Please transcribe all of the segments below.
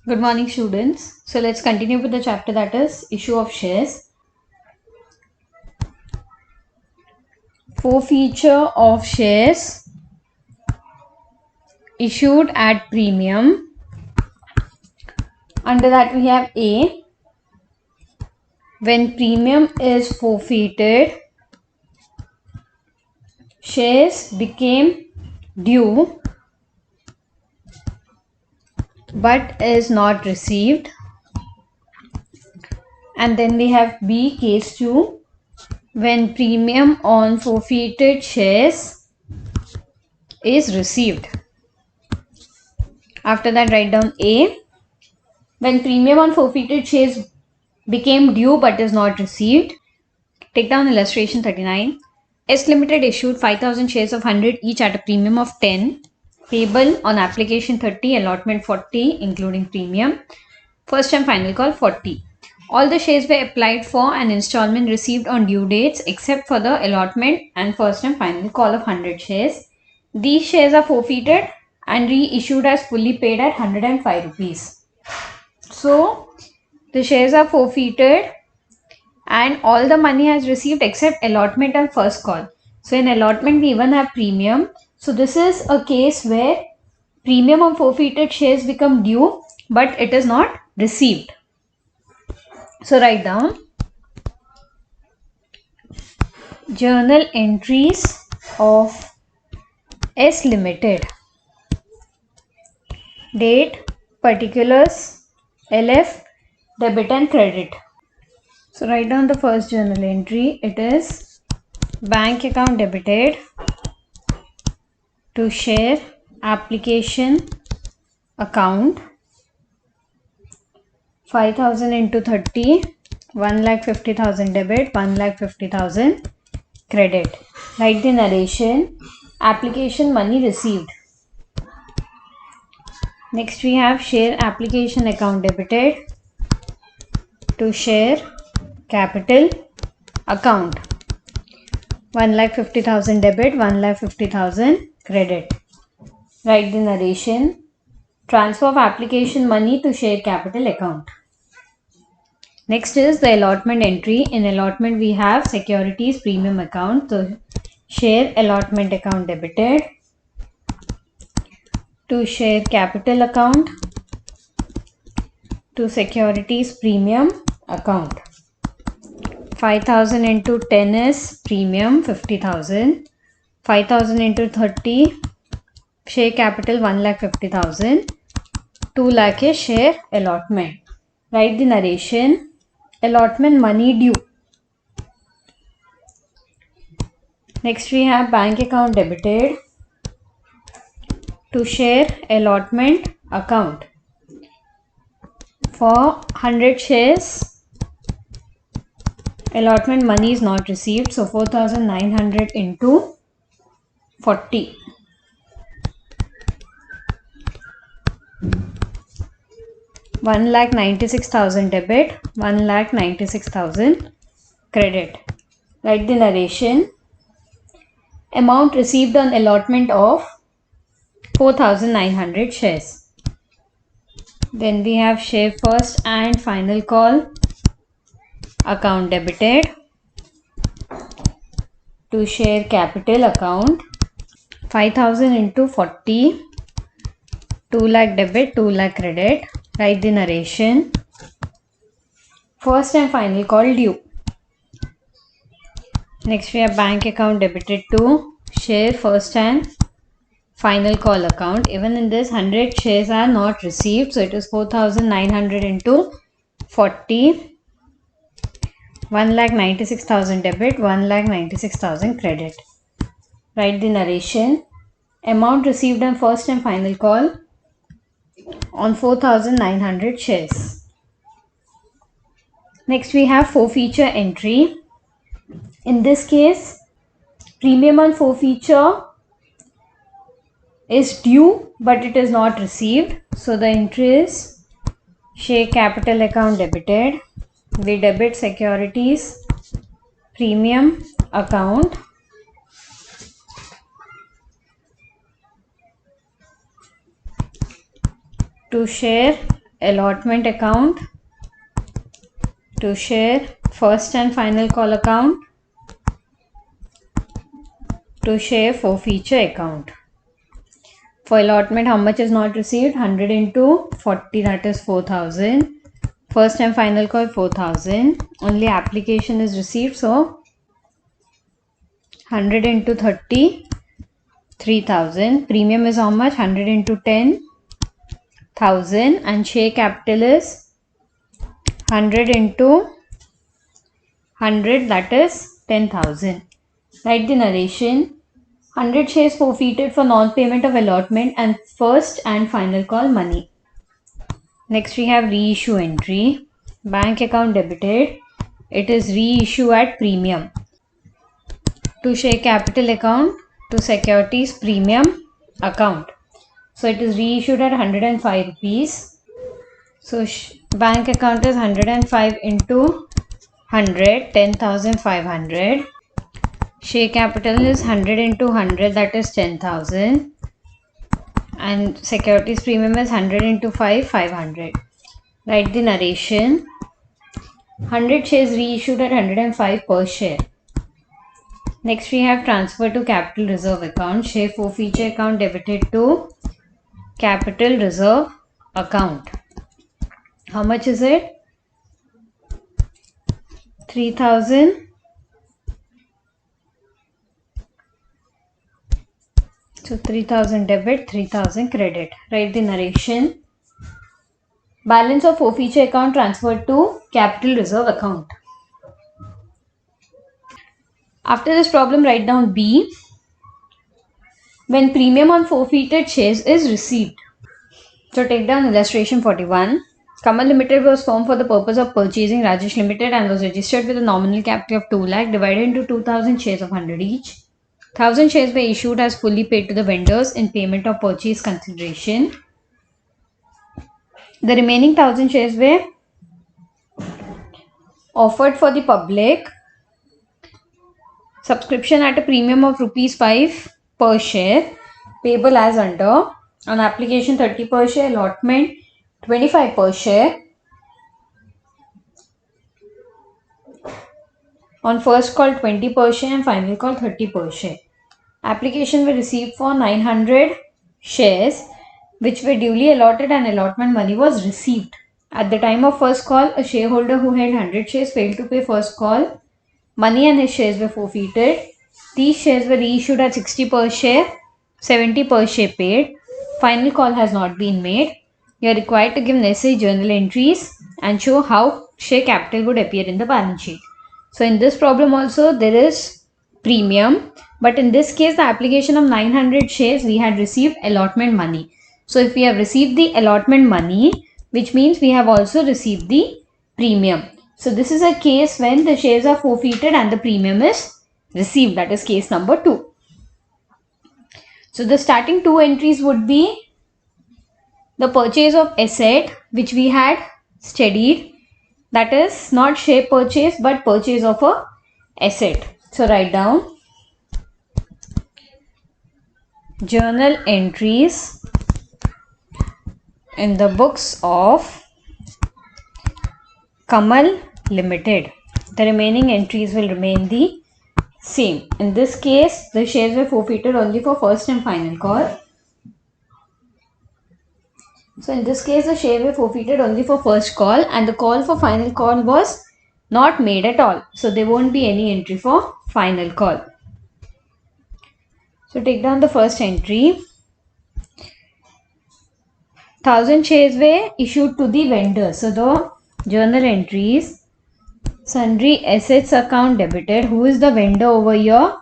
Good morning, students. So let's continue with the chapter, that is issue of shares. Forfeiture of shares issued at premium. Under that we have A. When premium is forfeited, shares became due but is not received. And then we have B, case 2. When premium on forfeited shares is received. After that, write down A. When premium on forfeited shares became due but is not received. Take down illustration 39. S Limited issued 5,000 shares of 100 each at a premium of 10, payable on application 30, allotment 40, including premium. First and final call 40. All the shares were applied for and installment received on due dates except for the allotment and first and final call of 100 shares. These shares are forfeited and reissued as fully paid at 105 rupees. So, the shares are forfeited and all the money has received except allotment and first call. So in allotment we even have premium. So this is a case where premium on forfeited shares become due but it is not received. So write down journal entries of S Limited. Date, particulars, LF, debit and credit. So write down the first journal entry. It is bank account debited to share application account 5,000 into 30, 1,50,000 debit, 1,50,000 credit. Write the narration. Application money received. Next we have share application account debited to share capital account 1,50,000 debit, 1,50,000 credit. Write the narration. Transfer of application money to share capital account. Next is the allotment entry. In allotment we have securities premium account. So share allotment account debited to share capital account to securities premium account. 5,000 into 10 is premium 50,000. 5,000 into 30 share capital 1,50,000. 2 lakh is share allotment. Write the narration. Allotment money due. Next we have bank account debited to share allotment account. For 100 shares, allotment money is not received. So 4,900 into 40. 1,96,000 debit, 1,96,000 credit. Write the narration. Amount received on allotment of 4,900 shares. Then we have share first and final call account debited to share capital account 5,000 into 40, 2 lakh debit, 2 lakh credit. Write the narration. First and final call due. Next we have bank account debited to share first and final call account. Even in this 100 shares are not received. So it is 4,900 into 40. 1,96,000 debit, 1,96,000 credit. Write the narration. Amount received on first and final call on 4,900 shares. Next we have forfeiture entry. In this case, premium on forfeiture is due but it is not received. So the entry is share capital account debited. We debit securities premium account to share allotment account to share first and final call account to share forfeiture account. For allotment, how much is not received? 100 into 40, that is 4,000. First and final call 4,000. Only application is received, so 100 into 30, 3,000. Premium is how much? 100 into 10, 1,000. And share capital is 100 into 100, that is 10,000. Write the narration. 100 shares forfeited for non-payment of allotment and first and final call money. Next we have reissue entry. Bank account debited. It is reissue at premium. To share capital account to securities premium account. So it is reissued at 105 rupees. So bank account is 105 into 100, 10,500. Share capital is 100 into 100, that is 10,000. And securities premium is 100 into 5, 500. Write the narration. 100 shares reissued at 105 per share. Next we have transfer to capital reserve account. Share forfeiture account debited to capital reserve account. How much is it? 3,000. So 3,000 debit, 3,000 credit. Write the narration. Balance of forfeiture account transferred to capital reserve account. After this problem, write down B. When premium on forfeited shares is received. So take down illustration 41. Kamal Limited was formed for the purpose of purchasing Rajesh Limited and was registered with a nominal capital of 2 lakh divided into 2,000 shares of 100 each. 1,000 shares were issued as fully paid to the vendors in payment of purchase consideration. The remaining 1,000 shares were offered for the public subscription at a premium of rupees 5 per share, payable as under. On application 30 per share, allotment 25 per share. On first call 20 per share and final call 30 per share. Application were received for 900 shares which were duly allotted and allotment money was received. At the time of first call, a shareholder who held 100 shares failed to pay first call money and his shares were forfeited. These shares were reissued at 60 per share, 70 per share paid. Final call has not been made. You are required to give necessary journal entries and show how share capital would appear in the balance sheet. So in this problem also there is premium, but in this case the application of 900 shares we had received allotment money. So if we have received the allotment money, which means we have also received the premium. So this is a case when the shares are forfeited and the premium is received. That is case number 2. So the starting 2 entries would be the purchase of asset which we had studied. That is not share purchase but purchase of a asset. So write down journal entries in the books of Kamal Limited. The remaining entries will remain the same. In this case, the shares were forfeited only for first and final call. So in this case, the shares were forfeited only for first call and the call for final call was not made at all. So there won't be any entry for final call. So take down the first entry. 1,000 shares were issued to the vendor. So the journal entries, sundry assets account debited. Who is the vendor over here?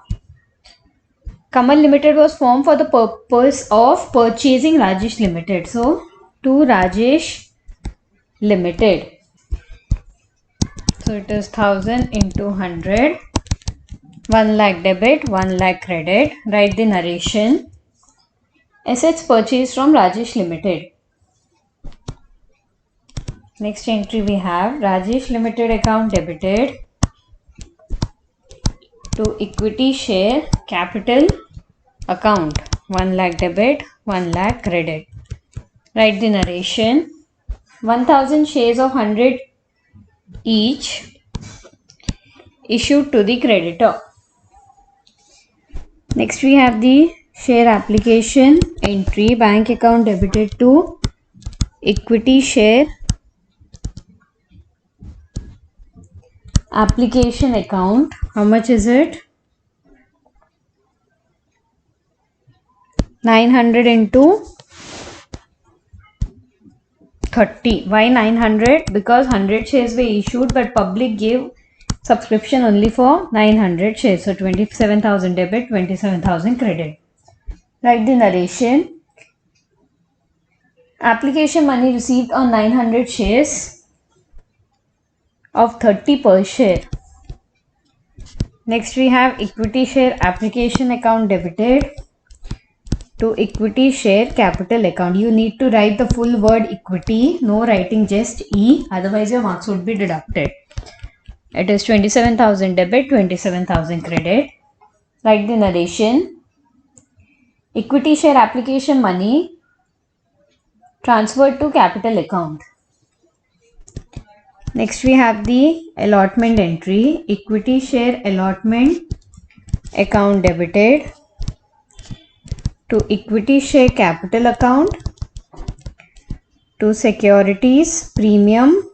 Kamal Limited was formed for the purpose of purchasing Rajesh Limited. So to Rajesh Limited. So it is 1,000 into 100. 1 lakh debit, 1 lakh credit. Write the narration. Assets purchased from Rajesh Limited. Next entry we have Rajesh Limited account debited to equity share capital account. 1 lakh debit, 1 lakh credit. Write the narration. 1000 shares of 100 each issued to the creditor. Next we have the share application entry. Bank account debited to equity share application account. How much is it? 900 into 30. Why 900? Because 100 shares were issued but public gave subscription only for 900 shares. So 27,000 debit, 27,000 credit. Write the narration. Application money received on 900 shares of 30 per share. Next we have equity share application account debited to equity share capital account. You need to write the full word equity, no writing just E, otherwise your marks would be deducted. It is 27,000 debit, 27,000 credit. Write the narration. Equity share application money transferred to capital account. Next we have the allotment entry. Equity share allotment account debited to equity share capital account to securities premium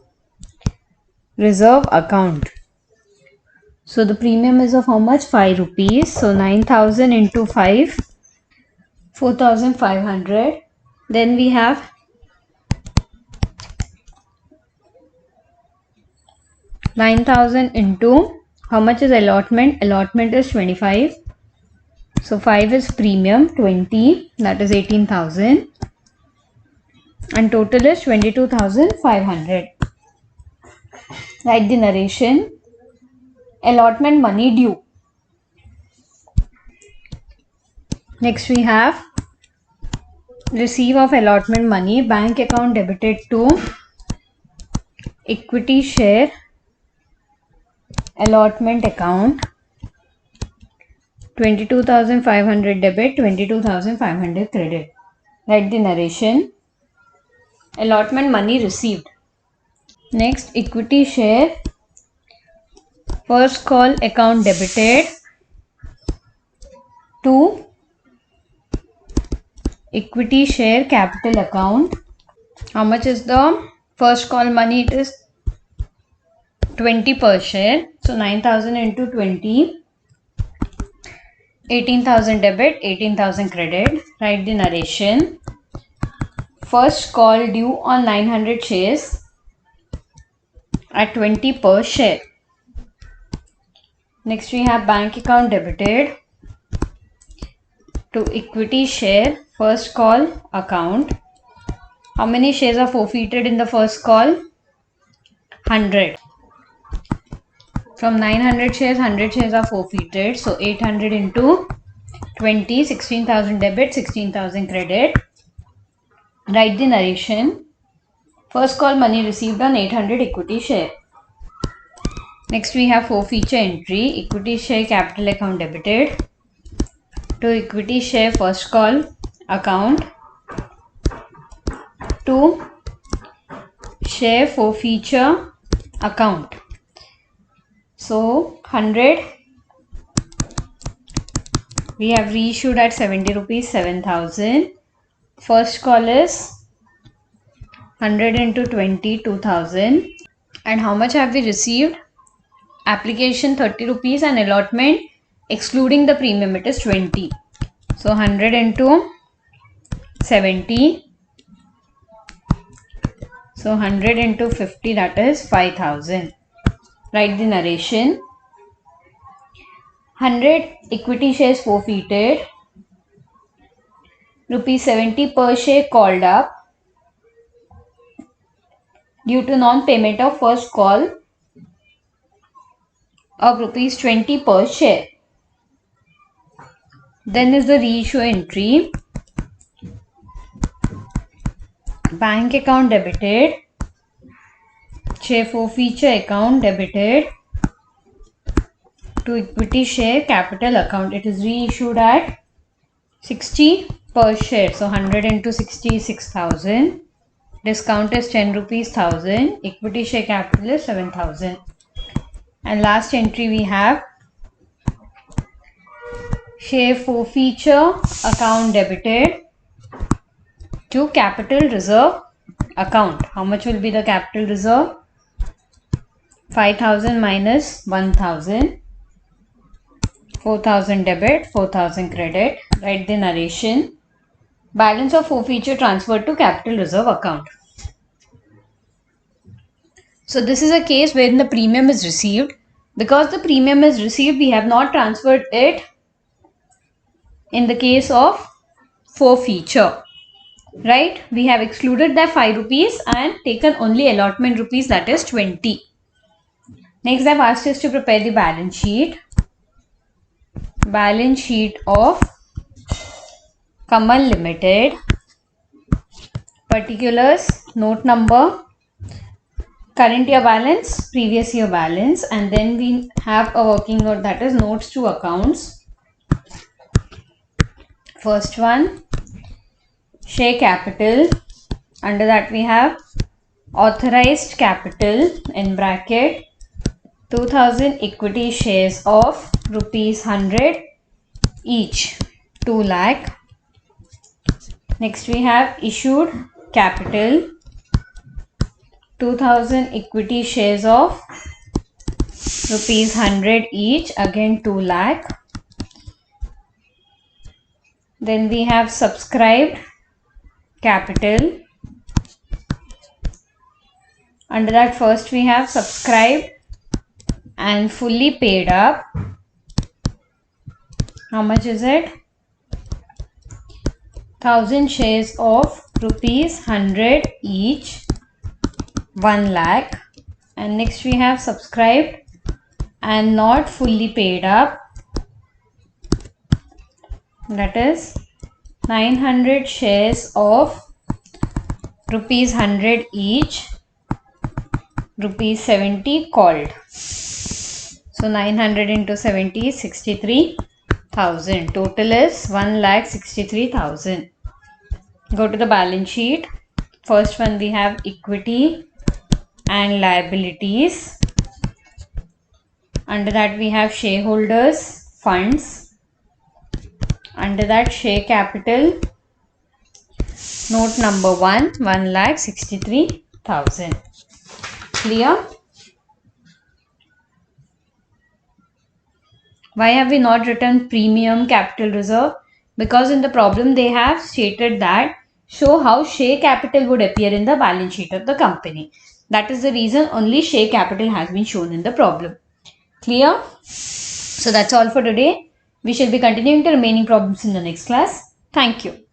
reserve account. So the premium is of how much? 5 rupees. So 9,000 into 5, 4,500. Then we have 9,000 into how much is allotment? Allotment is 25. So 5 is premium, 20, that is 18,000. And total is 22,500. Write the narration. Allotment money due. Next we have receive of allotment money. Bank account debited to equity share allotment account. 22,500 debit, 22,500 credit. Write the narration. Allotment money received. Next, equity share first call account debited to equity share capital account. How much is the first call money? It is 20 per share. So 9,000 into 20. 18,000 debit, 18,000 credit. Write the narration. First call due on 900 shares at 20 per share. Next we have bank account debited to equity share first call account. How many shares are forfeited in the first call? 100. From 900 shares, 100 shares are forfeited. So 800 into 20, 16,000 debit, 16,000 credit. Write the narration. First call money received on 800 equity share. Next we have forfeiture entry. Equity share capital account debited to equity share first call account to share forfeiture account. So 100 we have reissued at 70 rupees, 7,000. First call is 100 into 20, 2,000. And how much have we received? Application 30 rupees and allotment excluding the premium it is 20. So 100 into 70. So 100 into 50, that is 5,000. Write the narration. 100 equity shares forfeited. Rupees 70 per share called up due to non-payment of first call of rupees 20 per share. Then is the reissue entry. Bank account debited. Share forfeiture account debited to equity share capital account. It is reissued at 60 per share. So 100 into 60 is 6,000. Discount is 10 rupees 1000. Equity share capital is 7000. And last entry we have share forfeiture account debited to capital reserve account. How much will be the capital reserve? 5000 minus 1000. 4000 debit, 4000 credit. Write the narration. Balance of forfeiture transferred to capital reserve account. So this is a case wherein the premium is received. Because the premium is received, we have not transferred it in the case of forfeiture. Right? We have excluded that 5 rupees and taken only allotment rupees, that is 20. Next, they have asked us to prepare the balance sheet. Balance sheet of Kamal Limited. Particulars, note number, current year balance, previous year balance, and then we have a working note, that is notes to accounts. First one, share capital. Under that we have authorized capital in bracket 2000 equity shares of rupees 100 each, 2 lakh. Next we have issued capital 2000 equity shares of rupees 100 each, again 2 lakh. Then we have subscribed capital. Under that first we have subscribed and fully paid up. How much is it? 1000 shares of rupees 100 each, 1 lakh. And next we have subscribed and not fully paid up, that is 900 shares of rupees 100 each, rupees 70 called. So 900 into 70 is 63,000. Total is 1,63,000. Go to the balance sheet. First one we have equity and liabilities. Under that we have shareholders funds. Under that share capital, note number 1, 1,63,000. Clear? Why have we not written premium capital reserve? Because in the problem they have stated that show how share capital would appear in the balance sheet of the company. That is the reason only share capital has been shown in the problem. Clear? So that's all for today. We shall be continuing the remaining problems in the next class. Thank you.